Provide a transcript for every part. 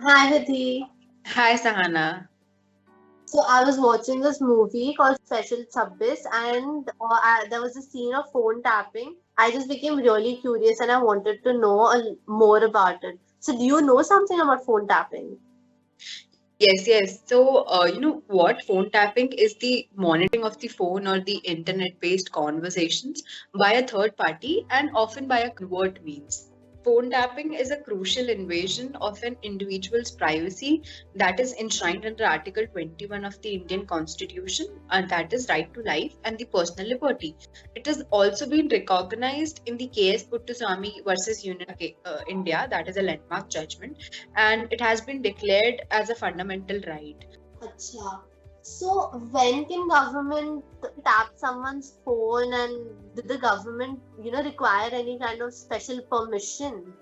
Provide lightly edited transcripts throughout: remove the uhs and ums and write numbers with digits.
Hi, Vidhi. Hi, Sahana. So I was watching this movie called Special Chabbis, and there was a scene of phone tapping. I just became really curious, and I wanted to know more about it. So, do you know something about phone tapping? Yes, yes. So, what phone tapping is the monitoring of the phone or the internet-based conversations by a third party and often by a covert means. Phone tapping is a crucial invasion of an individual's privacy that is enshrined under Article 21 of the Indian Constitution, and that is right to life and the personal liberty. It has also been recognized in the KS Puttaswamy versus Union India, that is a landmark judgment, and it has been declared as a fundamental right. Acha. So, when can government tap someone's phone, and did the government, require any kind of special permission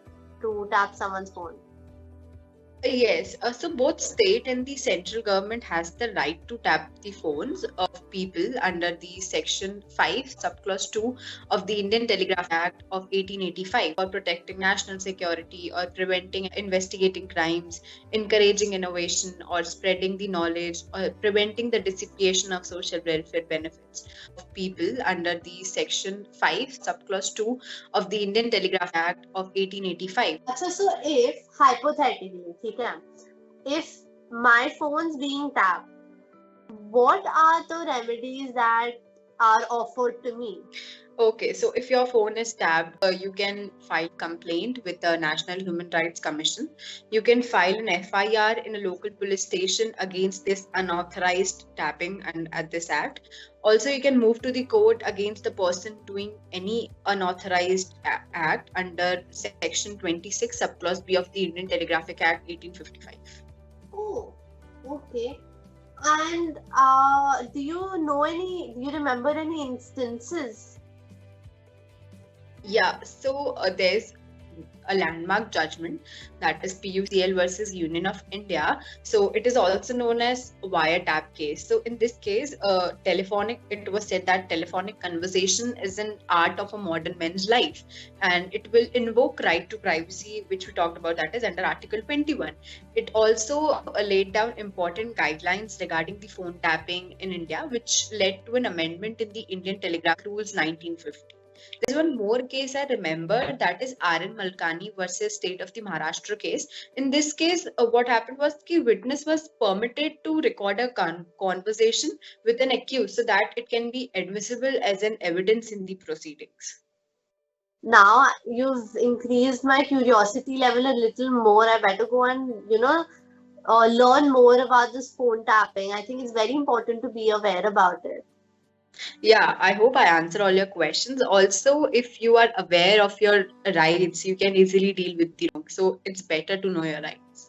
to tap someone's phone? Yes, so both state and the central government has the right to tap the phones of people under the Section 5, Subclause 2 of the Indian Telegraph Act of 1885 for protecting national security or preventing investigating crimes, encouraging innovation or spreading the knowledge or preventing the dissipation of social welfare benefits of people under the Section 5, Subclause 2 of the Indian Telegraph Act of 1885. So if hypothetically, ठीक है, if my phone's being tapped, what are the remedies that are offered to me? Okay, so if your phone is tapped, you can file complaint with the National Human Rights Commission. You can file an FIR in a local police station against this unauthorized tapping and at this act. Also, you can move to the court against the person doing any unauthorized act under Section 26, Subclause B of the Indian Telegraphic Act 1855. Oh, okay. And do you remember any instances? Yeah, so there's a landmark judgment, that is PUCL versus Union of India. So it is also known as wiretap case. So in this case, it was said that telephonic conversation is an art of a modern man's life, and it will invoke right to privacy, which we talked about, that is under Article 21. It also laid down important guidelines regarding the phone tapping in India, which led to an amendment in the Indian Telegraph Rules 1950. There's one more case I remember, that is RN Malkani versus State of the Maharashtra case. In this case, what happened was the witness was permitted to record a conversation with an accused so that it can be admissible as an evidence in the proceedings. Now you've increased my curiosity level a little more. I better go and, learn more about this phone tapping. I think it's very important to be aware about it. Yeah, I hope I answer all your questions. Also, if you are aware of your rights, you can easily deal with the wrong. So it's better to know your rights.